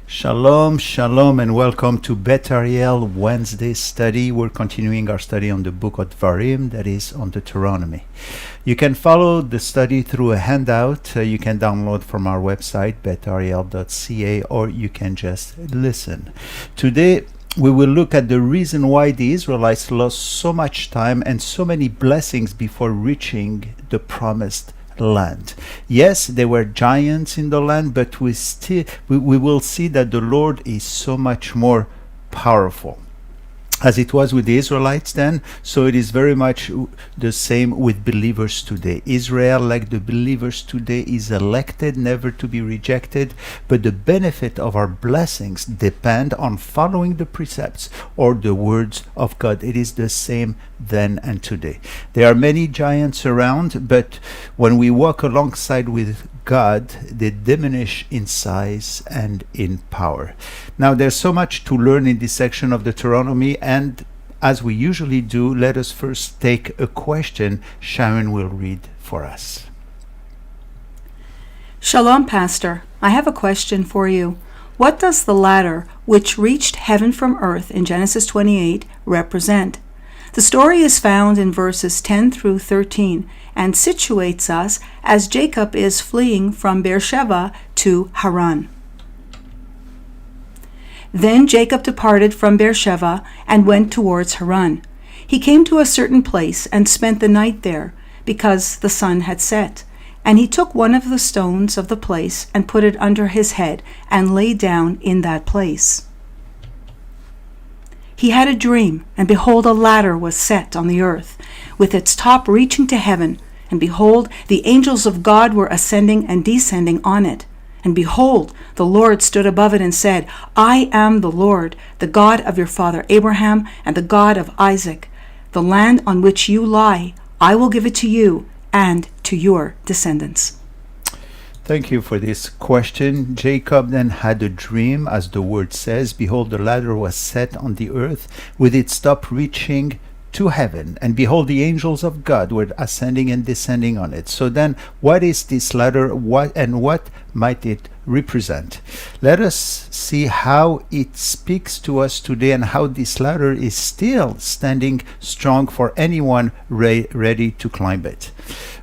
Shalom, shalom, and welcome to Bet Ariel Wednesday study. We're continuing our study on the book of Dvarim, that is on Deuteronomy. You can follow the study through a handout you can download from our website, betariel.ca, or you can just listen. Today, we will look at the reason why the Israelites lost so much time and so many blessings before reaching the promised land. Yes, there were giants in the land, but we will see that the Lord is so much more powerful. As it was with the Israelites then, so it is very much the same with believers today. Israel, like the believers today, is elected, never to be rejected, but the benefit of our blessings depend on following the precepts or the words of God. It is the same then and today. There are many giants around, but when we walk alongside with God, they diminish in size and in power. Now, there's so much to learn in this section of Deuteronomy, and as we usually do, let us first take a question Sharon will read for us. Shalom, Pastor. I have a question for you. What does the ladder which reached heaven from earth in Genesis 28 represent? The story is found in verses 10 through 13 and situates us as Jacob is fleeing from Beersheba to Haran. Then Jacob departed from Beersheba and went towards Haran. He came to a certain place and spent the night there, because the sun had set. And he took one of the stones of the place and put it under his head and lay down in that place. He had a dream, and behold, a ladder was set on the earth, with its top reaching to heaven. And behold, the angels of God were ascending and descending on it. And behold, the Lord stood above it and said, I am the Lord, the God of your father Abraham, and the God of Isaac. The land on which you lie, I will give it to you and to your descendants. Thank you for this question. Jacob then had a dream, as the word says. Behold, the ladder was set on the earth, with its top reaching to heaven. And behold, the angels of God were ascending and descending on it. So then, what is this ladder? What might it represent? Let us see how it speaks to us today and how this ladder is still standing strong for anyone ready to climb it.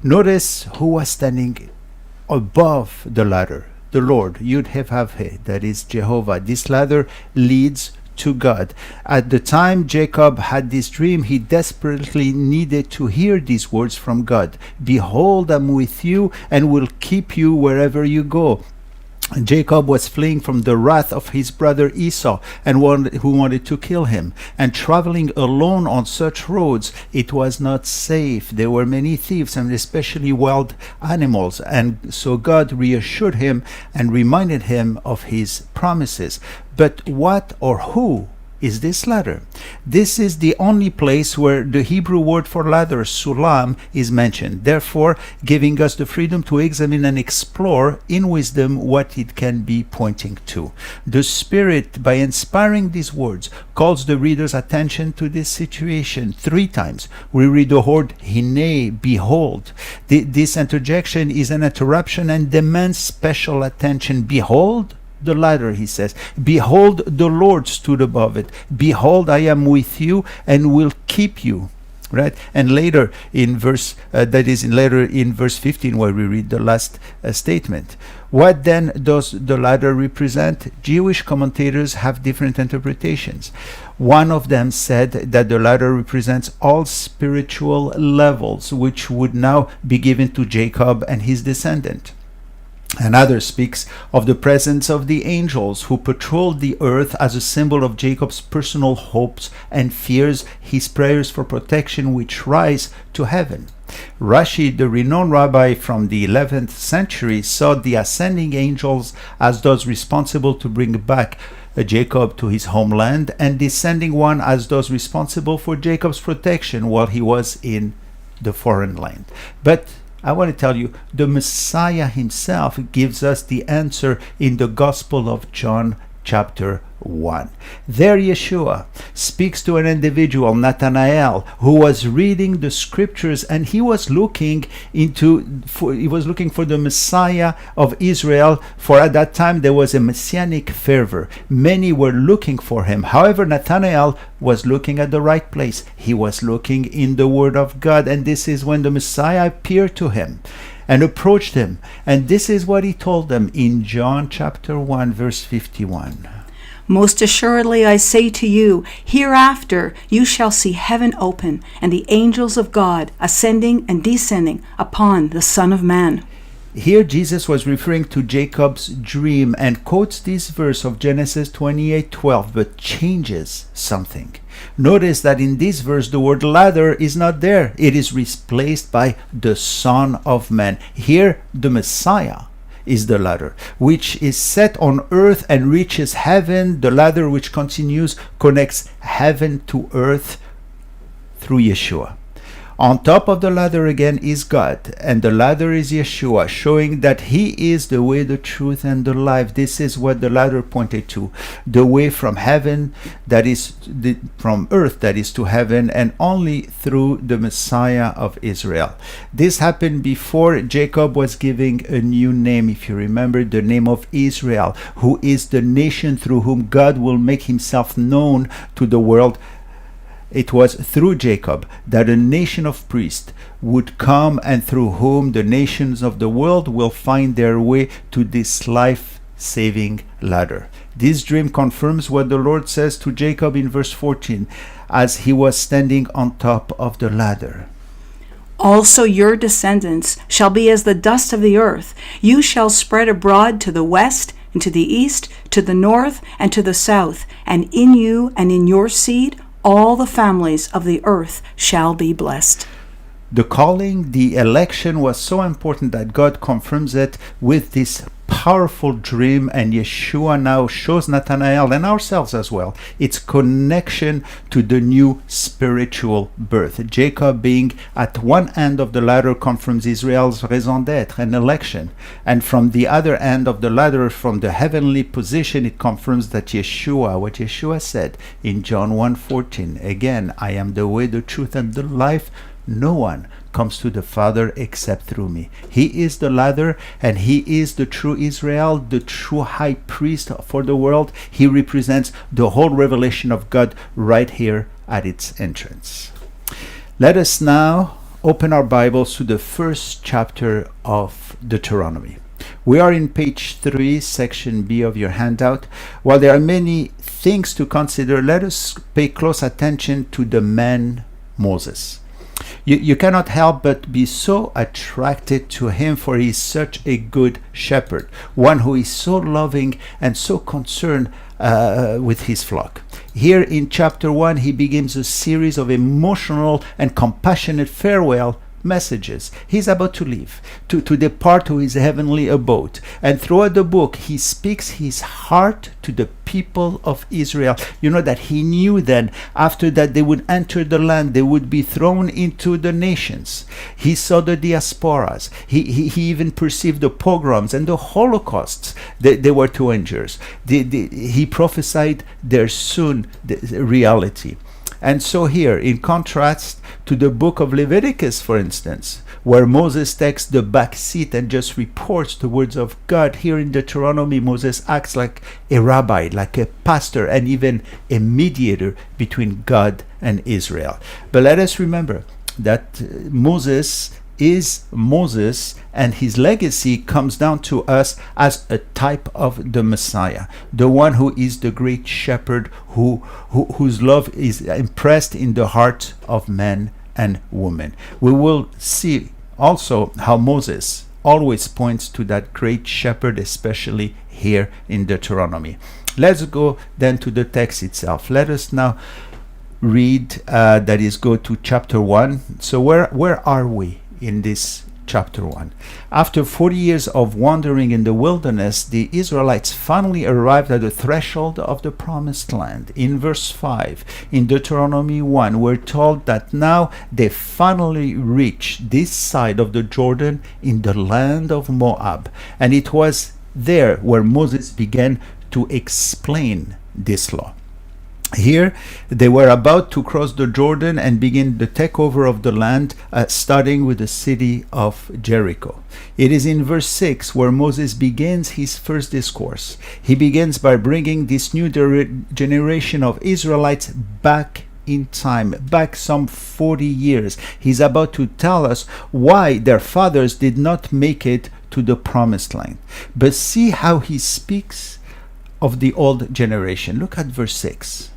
Notice who was standing above the ladder. The Lord, Yud-Heh-Vav-Heh, that is Jehovah. This ladder leads to God. At the time Jacob had this dream, he desperately needed to hear these words from God. Behold, I'm with you and will keep you wherever you go. Jacob was fleeing from the wrath of his brother Esau, who wanted to kill him. And traveling alone on such roads, it was not safe. There were many thieves, and especially wild animals. And so God reassured him and reminded him of his promises. But what or who is this ladder? This is the only place where the Hebrew word for ladder, sulam, is mentioned, therefore giving us the freedom to examine and explore in wisdom what it can be pointing to. The Spirit, by inspiring these words, calls the reader's attention to this situation 3 times. We read the word hine, behold. This interjection is an interruption and demands special attention. Behold the ladder, he says. Behold, the Lord stood above it. Behold, I am with you and will keep you. Right? And later in verse, later in verse 15, where we read the last statement. What then does the ladder represent? Jewish commentators have different interpretations. One of them said that the ladder represents all spiritual levels, which would now be given to Jacob and his descendant. Another speaks of the presence of the angels who patrolled the earth as a symbol of Jacob's personal hopes and fears, his prayers for protection which rise to heaven. Rashi, the renowned rabbi from the 11th century, saw the ascending angels as those responsible to bring back Jacob to his homeland, and descending one as those responsible for Jacob's protection while he was in the foreign land. But I want to tell you, the Messiah himself gives us the answer in the Gospel of John chapter 1. There Yeshua speaks to an individual, Nathanael, who was reading the scriptures, and he was looking for the Messiah of Israel, for at that time there was a messianic fervor. Many were looking for him. However, Nathanael was looking at the right place. He was looking in the Word of God, and this is when the Messiah appeared to him and approached him. And this is what he told them in John chapter 1, verse 51. Most assuredly I say to you, hereafter you shall see heaven open, and the angels of God ascending and descending upon the Son of Man. Here Jesus was referring to Jacob's dream and quotes this verse of Genesis 28:12, but changes something. Notice that in this verse the word ladder is not there. It is replaced by the Son of Man. Here the Messiah is the ladder, which is set on earth and reaches heaven. The ladder which connects heaven to earth through Yeshua. On top of the ladder again is God, and the ladder is Yeshua, showing that he is the way, the truth, and the life. This is what the ladder pointed to, the way from heaven, that is from earth, that is to heaven, and only through the Messiah of Israel. This happened before Jacob was giving a new name, if you remember, the name of Israel, who is the nation through whom God will make himself known to the world. It was through Jacob that a nation of priests would come, and through whom the nations of the world will find their way to this life-saving ladder. This dream confirms what the Lord says to Jacob in verse 14, as he was standing on top of the ladder. Also your descendants shall be as the dust of the earth. You shall spread abroad to the west, and to the east, to the north, and to the south, and in you and in your seed all the families of the earth shall be blessed. The calling, the election was so important that God confirms it with this powerful dream, and Yeshua now shows Nathanael and ourselves as well its connection to the new spiritual birth. Jacob being at one end of the ladder confirms Israel's raison d'etre and election, and from the other end of the ladder, from the heavenly position, it confirms that Yeshua, what Yeshua said in John 1:14, again, I am the way, the truth, and the life. No one comes to the Father except through me. He is the ladder, and he is the true Israel, the true high priest for the world. He represents the whole revelation of God right here at its entrance. Let us now open our Bibles to the first chapter of Deuteronomy. We are in page 3, section B of your handout. While there are many things to consider, let us pay close attention to the man Moses. You cannot help but be so attracted to him, for he is such a good shepherd, one who is so loving and so concerned with his flock. Here in chapter 1, he begins a series of emotional and compassionate farewell messages. He's about to leave, to depart to his heavenly abode. And throughout the book, he speaks his heart to the people of Israel. You know that he knew then, after that they would enter the land, they would be thrown into the nations. He saw the diasporas. He even perceived the pogroms and the holocausts that they were to endure. He prophesied their soon reality. And so here, in contrast to the book of Leviticus, for instance, where Moses takes the back seat and just reports the words of God, here in Deuteronomy, Moses acts like a rabbi, like a pastor, and even a mediator between God and Israel. But let us remember that Moses is Moses, and his legacy comes down to us as a type of the Messiah, the one who is the great shepherd, whose love is impressed in the heart of men and women. We will see also how Moses always points to that great shepherd, especially here in Deuteronomy. Let's go then to the text itself. Let us now read, that is, go to chapter 1. So where are we in this chapter 1? After 40 years of wandering in the wilderness, the Israelites finally arrived at the threshold of the promised land. In verse 5 in Deuteronomy 1, we're told that now they finally reached this side of the Jordan in the land of Moab, and it was there where Moses began to explain this law. Here, they were about to cross the Jordan and begin the takeover of the land, starting with the city of Jericho. It is in verse 6 where Moses begins his first discourse. He begins by bringing this new generation of Israelites back in time, back some 40 years. He's about to tell us why their fathers did not make it to the promised land. But see how he speaks of the old generation. Look at verse 6.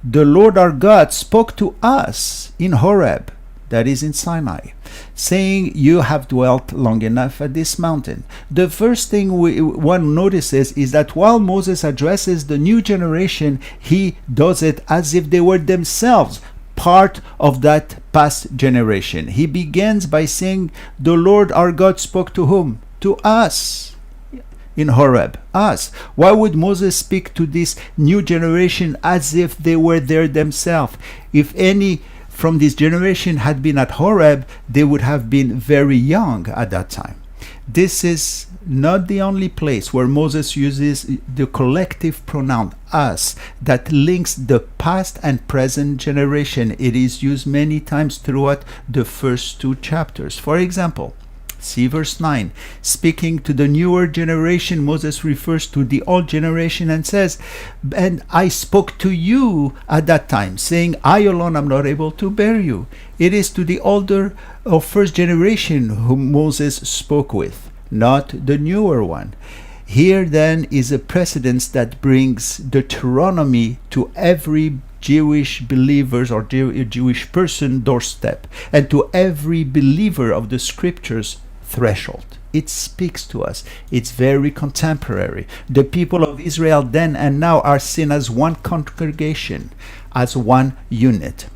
The Lord our God spoke to us in Horeb, that is in Sinai, saying, you have dwelt long enough at this mountain. The first thing one notices is that while Moses addresses the new generation, he does it as if they were themselves part of that past generation. He begins by saying, the Lord our God spoke to whom? To us. In Horeb, us. Why would Moses speak to this new generation as if they were there themselves? If any from this generation had been at Horeb, they would have been very young at that time. This is not the only place where Moses uses the collective pronoun us that links the past and present generation. It is used many times throughout the first two chapters. For example, see verse 9. Speaking to the newer generation, Moses refers to the old generation and says, and I spoke to you at that time, saying, I alone am not able to bear you. It is to the older or first generation whom Moses spoke with, not the newer one. Here then is a precedence that brings Deuteronomy to every Jewish believers or Jewish person doorstep, and to every believer of the scriptures threshold. It speaks to us. It's very contemporary. The people of Israel then and now are seen as one congregation, as one unit.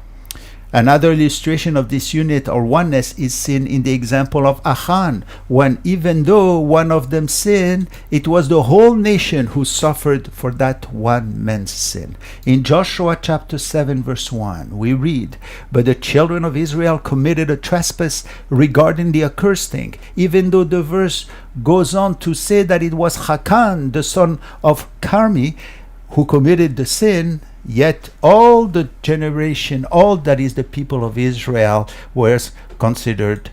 Another illustration of this unit or oneness is seen in the example of Achan, when even though one of them sinned, it was the whole nation who suffered for that one man's sin. In Joshua chapter 7 verse 1, we read, but the children of Israel committed a trespass regarding the accursed thing, even though the verse goes on to say that it was Achan, the son of Carmi, who committed the sin. Yet all the generation, all that is the people of Israel, was considered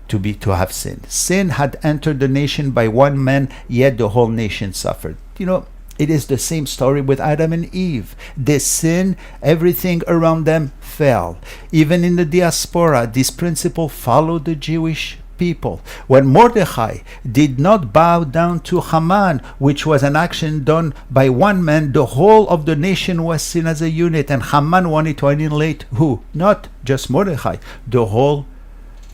to have sinned. Sin had entered the nation by one man, yet the whole nation suffered. You know, it is the same story with Adam and Eve. They sinned, everything around them fell. Even in the diaspora, this principle followed the Jewish people. When Mordechai did not bow down to Haman, which was an action done by one man, the whole of the nation was seen as a unit, and Haman wanted to annihilate who? Not just Mordechai, the whole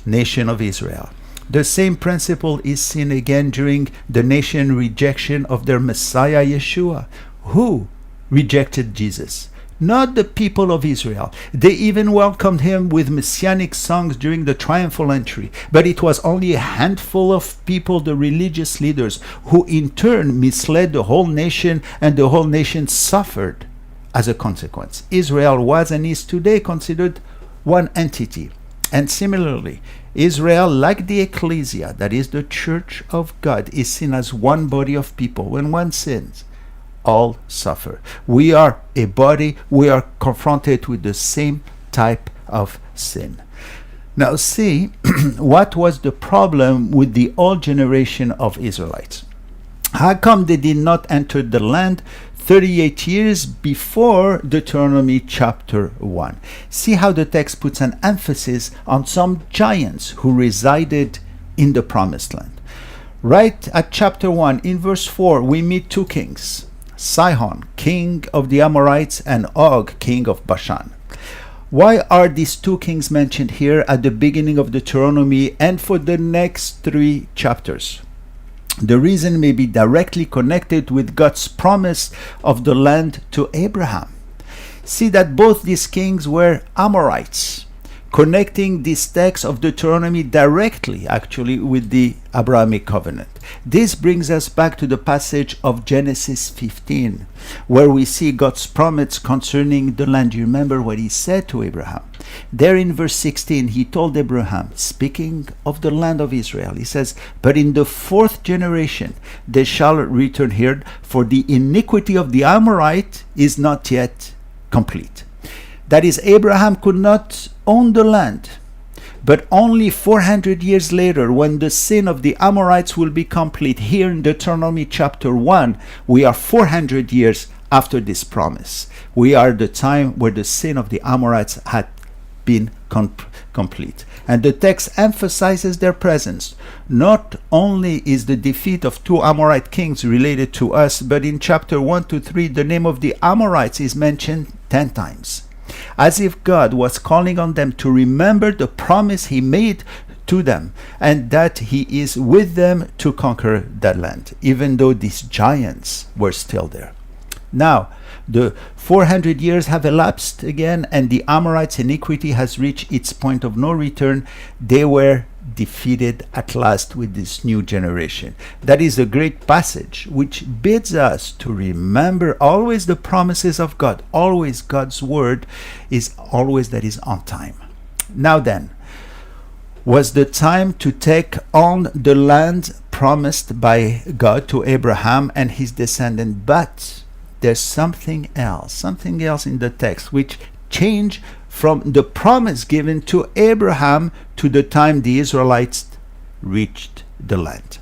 nation of Israel. The same principle is seen again during the nation rejection of their Messiah Yeshua. Who rejected Jesus? Not the people of Israel. They even welcomed him with messianic songs during the triumphal entry, but it was only a handful of people, the religious leaders, who in turn misled the whole nation, and the whole nation suffered as a consequence. Israel was and is today considered one entity. And similarly, Israel, like the ecclesia, that is the church of God, is seen as one body of people. When one sins, all suffer. We are a body. We are confronted with the same type of sin. Now see, what was the problem with the old generation of Israelites? How come they did not enter the land 38 years before Deuteronomy chapter 1? See how the text puts an emphasis on some giants who resided in the promised land. Right at chapter 1, in verse 4, we meet two kings. Sihon, king of the Amorites, and Og, king of Bashan. Why are these two kings mentioned here at the beginning of Deuteronomy and for the next 3 chapters? The reason may be directly connected with God's promise of the land to Abraham. See that both these kings were Amorites, connecting this text of Deuteronomy directly, actually, with the Abrahamic covenant. This brings us back to the passage of Genesis 15, where we see God's promise concerning the land. You remember what he said to Abraham? There in verse 16, he told Abraham, speaking of the land of Israel, he says, "But in the fourth generation they shall return here, for the iniquity of the Amorite is not yet complete." That is, Abraham could not own the land, but only 400 years later, when the sin of the Amorites will be complete. Here in Deuteronomy chapter 1, we are 400 years after this promise. We are the time where the sin of the Amorites had been complete. And the text emphasizes their presence. Not only is the defeat of two Amorite kings related to us, but in chapter 1 to 3, the name of the Amorites is mentioned 10 times. As if God was calling on them to remember the promise he made to them, and that he is with them to conquer that land, even though these giants were still there. Now, the 400 years have elapsed again, and the Amorites' iniquity has reached its point of no return. They were defeated at last with this new generation. That is a great passage which bids us to remember always the promises of God. Always God's word is always that is on time. Now then, was the time to take on the land promised by God to Abraham and his descendant. But there's something else in the text which changed from the promise given to Abraham to the time the Israelites reached the land.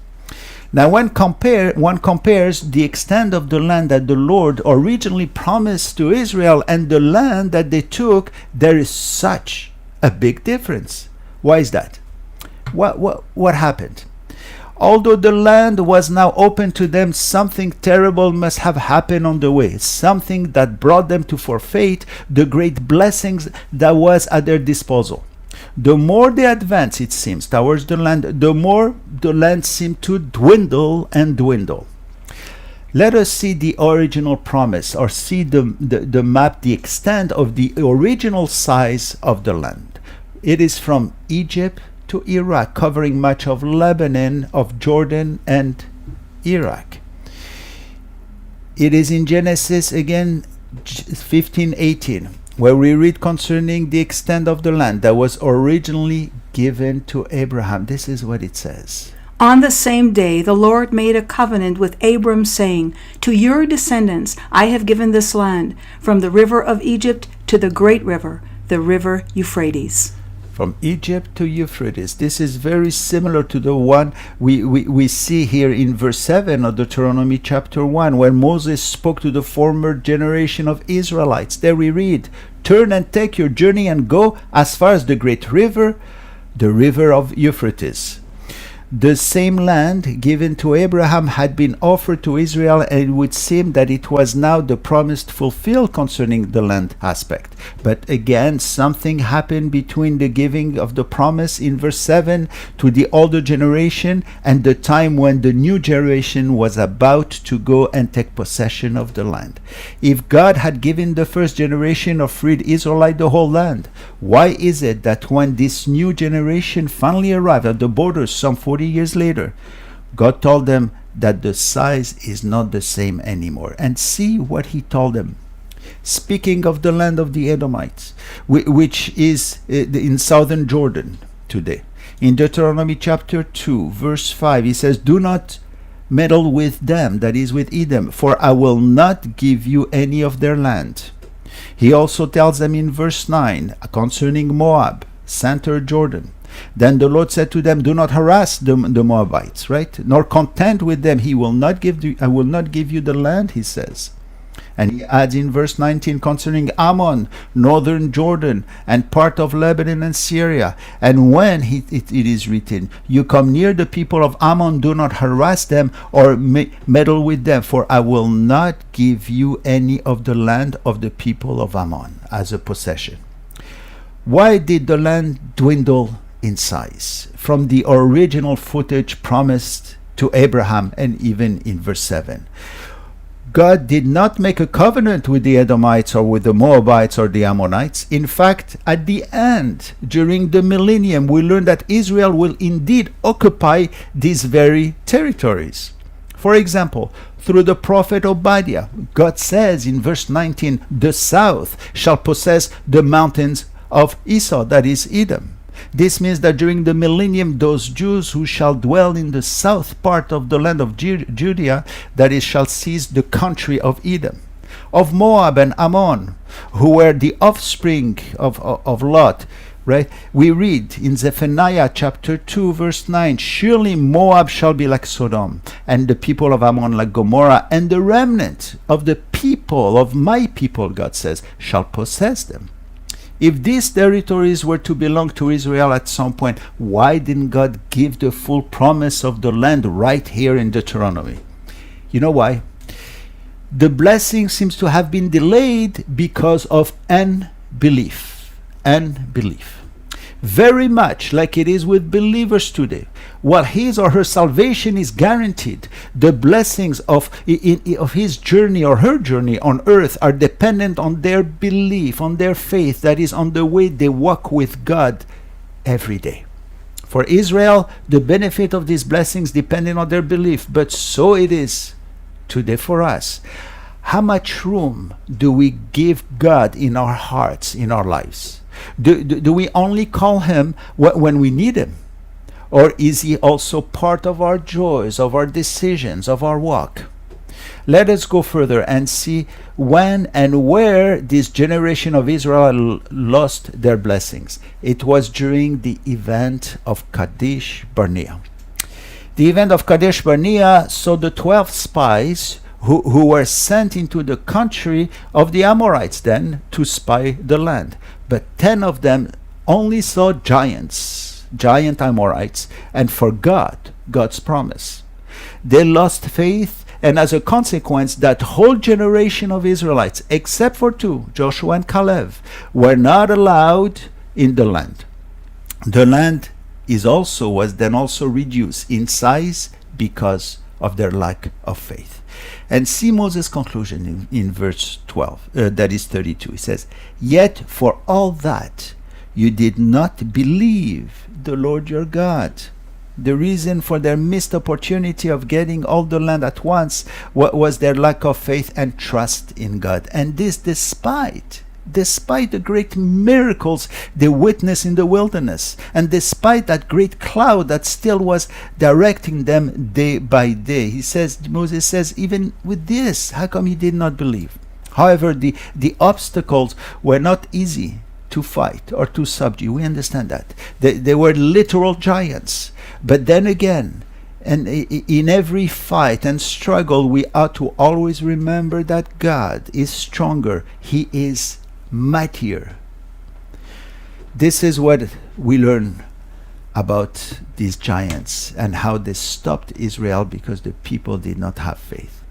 Now, one compares the extent of the land that the Lord originally promised to Israel and the land that they took, there is such a big difference. Why is that? What happened? Although the land was now open to them, something terrible must have happened on the way, something that brought them to forfeit the great blessings that was at their disposal. The more they advanced, it seems, towards the land, the more the land seemed to dwindle and dwindle. Let us see the original promise, or see the map, the extent of the original size of the land. It is from Egypt to Iraq, covering much of Lebanon, of Jordan, and Iraq. It is in Genesis again 15:18, where we read concerning the extent of the land that was originally given to Abraham. This is what it says. On the same day the Lord made a covenant with Abram, saying, "To your descendants I have given this land, from the river of Egypt to the great river, the river Euphrates." From Egypt to Euphrates. This is very similar to the one we see here in verse 7 of Deuteronomy chapter 1, where Moses spoke to the former generation of Israelites. There we read, "Turn and take your journey and go as far as the great river, the river of Euphrates." The same land given to Abraham had been offered to Israel, and it would seem that it was now the promised fulfilled concerning the land aspect. But again, something happened between the giving of the promise in verse 7 to the older generation and the time when the new generation was about to go and take possession of the land. If God had given the first generation of freed Israelite the whole land, why is it that when this new generation finally arrived at the borders some 40 years later, God told them that the size is not the same anymore? And see what he told them. Speaking of the land of the Edomites, which is in southern Jordan today. In Deuteronomy chapter 2, verse 5, he says, "Do not meddle with them," that is with Edom, "for I will not give you any of their land." He also tells them in verse 9 concerning Moab, center Jordan. Then the Lord said to them, "Do not harass the Moabites," right? "Nor contend with them. I will not give you the land," he says. And he adds in verse 19 concerning Ammon, northern Jordan, and part of Lebanon and Syria. And when it is written, "You come near the people of Ammon, do not harass them or meddle with them, for I will not give you any of the land of the people of Ammon as a possession." Why did the land dwindle in size from the original footage promised to Abraham and even in verse 7? God did not make a covenant with the Edomites or with the Moabites or the Ammonites. In fact, at the end, during the millennium, we learn that Israel will indeed occupy these very territories. For example, through the prophet Obadiah, God says in verse 19, the south shall possess the mountains of Esau, that is Edom. This means that during the millennium, those Jews who shall dwell in the south part of the land of Judea, that is, shall seize the country of Edom, of Moab and Ammon, who were the offspring of Lot. Right? We read in Zephaniah chapter 2, verse 9, surely Moab shall be like Sodom, and the people of Ammon like Gomorrah, and the remnant of the people of my people, God says, shall possess them. If these territories were to belong to Israel at some point, why didn't God give the full promise of the land right here in Deuteronomy? You know why? The blessing seems to have been delayed because of unbelief. Unbelief. Very much like it is with believers today. While his or her salvation is guaranteed, the blessings of his journey or her journey on earth are dependent on their belief, on their faith, that is, on the way they walk with God every day. For Israel, the benefit of these blessings depended on their belief, but so it is today for us. How much room do we give God in our hearts, in our lives? Do we only call him when we need him? Or is he also part of our joys, of our decisions, of our walk? Let us go further and see when and where this generation of Israel lost their blessings. It was during the event of Kadesh Barnea. The event of Kadesh Barnea saw the 12 spies who were sent into the country of the Amorites then to spy the land. But 10 of them only saw giant Amorites, and forgot God's promise. They lost faith, and as a consequence, that whole generation of Israelites, except for 2, Joshua and Caleb, were not allowed in the land. The land was then also reduced in size because of their lack of faith. And see Moses' conclusion in verse 12, that is 32. He says, yet for all that you did not believe the Lord your God. The reason for their missed opportunity of getting all the land at once was their lack of faith and trust in God. And this despite the great miracles they witnessed in the wilderness, and despite that great cloud that still was directing them day by day. Moses says, even with this, how come you did not believe? However, the obstacles were not easy to fight or to subdue. We understand that. They were literal giants. But then again, and in every fight and struggle, we ought to always remember that God is stronger. He is mightier. This is what we learn about these giants and how they stopped Israel because the people did not have faith.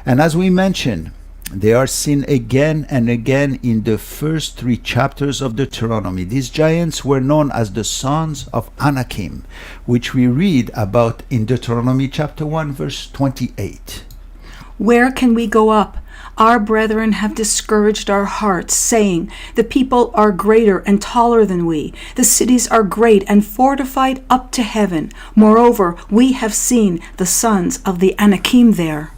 And as we mentioned, they are seen again and again in the first 3 chapters of Deuteronomy. These giants were known as the Sons of Anakin, which we read about in Deuteronomy chapter 1, verse 28. Where can we go up? Our brethren have discouraged our hearts, saying, the people are greater and taller than we. The cities are great and fortified up to heaven. Moreover, we have seen the sons of the Anakim there.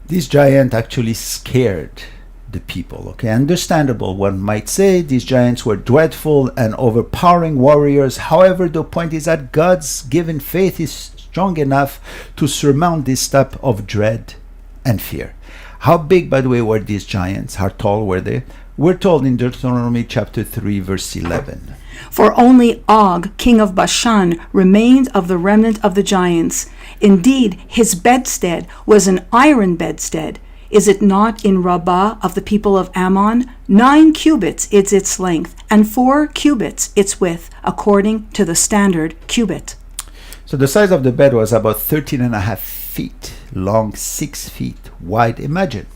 This giant actually scared the people. Okay, understandable. One might say these giants were dreadful and overpowering warriors. However, the point is that God's given faith is strong enough to surmount this type of dread and fear. How big, by the way, were these giants? How tall were they? We're told in Deuteronomy chapter 3, verse 11. For only Og, king of Bashan, remained of the remnant of the giants. Indeed, his bedstead was an iron bedstead. Is it not in Rabbah of the people of Ammon? 9 cubits is its length, and 4 cubits its width, according to the standard cubit. So the size of the bed was about 13.5 feet long, 6 feet wide. Imagine.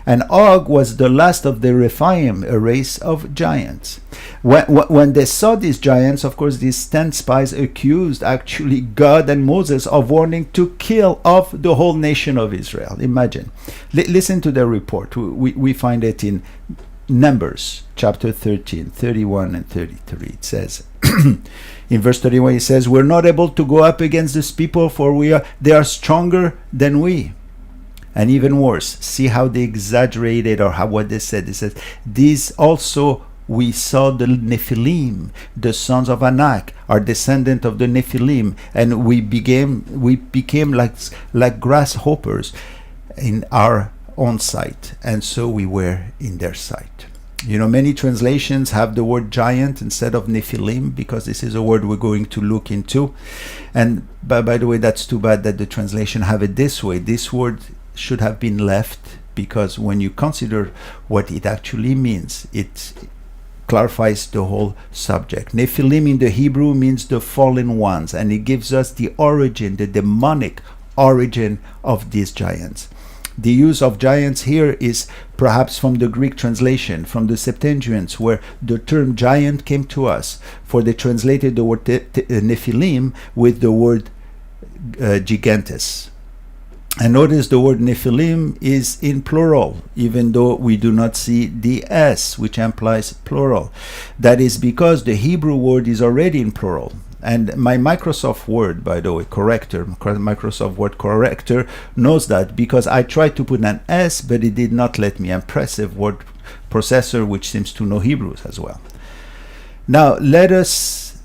And Og was the last of the Rephaim, a race of giants. When they saw these giants, of course, these 10 spies accused actually God and Moses of wanting to kill off the whole nation of Israel. Imagine. Listen to their report. We find it in Numbers chapter 13, 31 and 33. It says, in verse 31, it says, "We're not able to go up against this people, for they are stronger than we." And even worse, see how they exaggerated or what they said. It says, "These also we saw the Nephilim, the sons of Anak, are descendant of the Nephilim, and we became like grasshoppers in our own sight, and so we were in their sight." You know, many translations have the word giant instead of Nephilim, because this is a word we're going to look into. And by the way, that's too bad that the translation have it this way. This word should have been left, because when you consider what it actually means, it clarifies the whole subject. Nephilim in the Hebrew means the fallen ones, and it gives us the origin, the demonic origin of these giants. The use of giants here is perhaps from the Greek translation, from the Septuagint, where the term giant came to us, for they translated the word Nephilim with the word gigantes. And notice the word Nephilim is in plural, even though we do not see the S, which implies plural. That is because the Hebrew word is already in plural. And my Microsoft Word, by the way, Microsoft Word corrector knows that, because I tried to put an S, but it did not let me. Impressive word processor, which seems to know Hebrews as well. Now, let us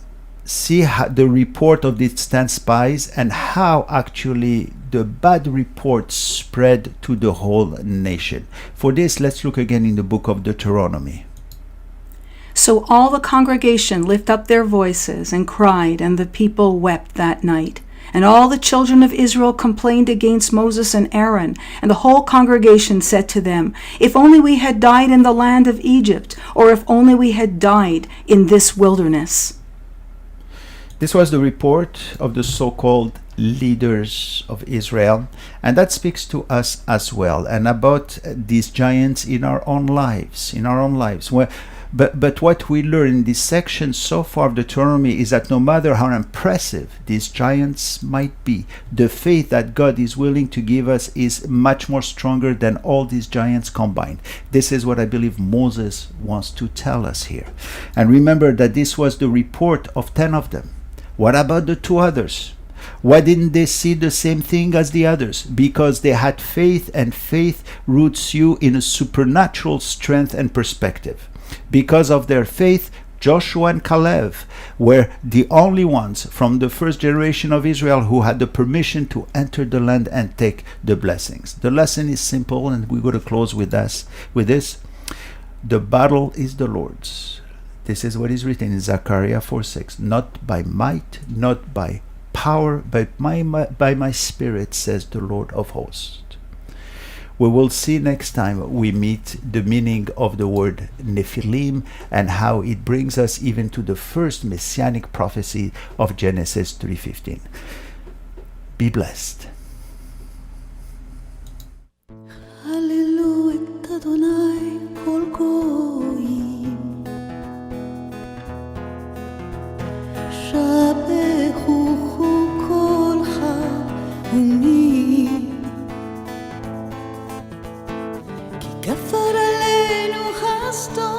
see the report of these 10 spies and how actually the bad report spread to the whole nation. For this, let's look again in the book of Deuteronomy. So all the congregation lifted up their voices and cried, and the people wept that night. And all the children of Israel complained against Moses and Aaron. And the whole congregation said to them, "If only we had died in the land of Egypt, or if only we had died in this wilderness." This was the report of the so-called leaders of Israel, and that speaks to us as well, and about these giants in our own lives, But what we learn in this section so far of Deuteronomy is that no matter how impressive these giants might be, the faith that God is willing to give us is much more stronger than all these giants combined. This is what I believe Moses wants to tell us here. And remember that this was the report of 10 of them. What about the 2 others? Why didn't they see the same thing as the others? Because they had faith, and faith roots you in a supernatural strength and perspective. Because of their faith, Joshua and Caleb were the only ones from the first generation of Israel who had the permission to enter the land and take the blessings. The lesson is simple, and we're going to close with this. The battle is the Lord's. This is what is written in Zechariah 4:6. Not by might, not by power, but by my spirit, says the Lord of hosts. We will see next time we meet the meaning of the word Nephilim and how it brings us even to the first messianic prophecy of Genesis 3:15. Be blessed. כפר עלינו חסדו,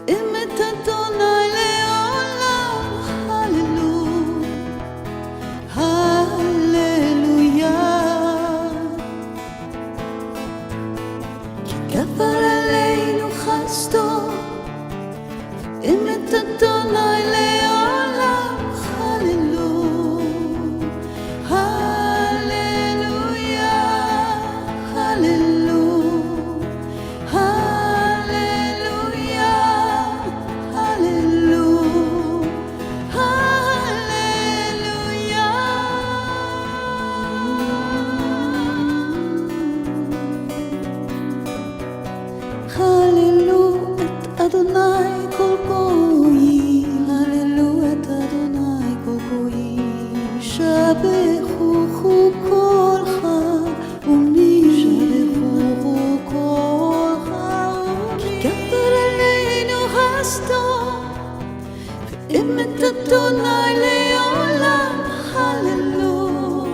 ואמת אדוני לעולם, הללויה, הללויה. כי כפר עלינו חסדו, ואמת אדוני לעולם, הללויה, הללויה, הללויה. Hallelujah, Adonai, kol goyi, hallelujah. אמת אדוני לעולם, הללו,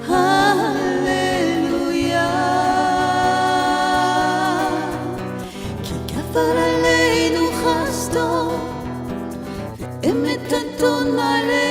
הללויה. כי גבר עלינו חסדו, ואמת אדוני לעולם.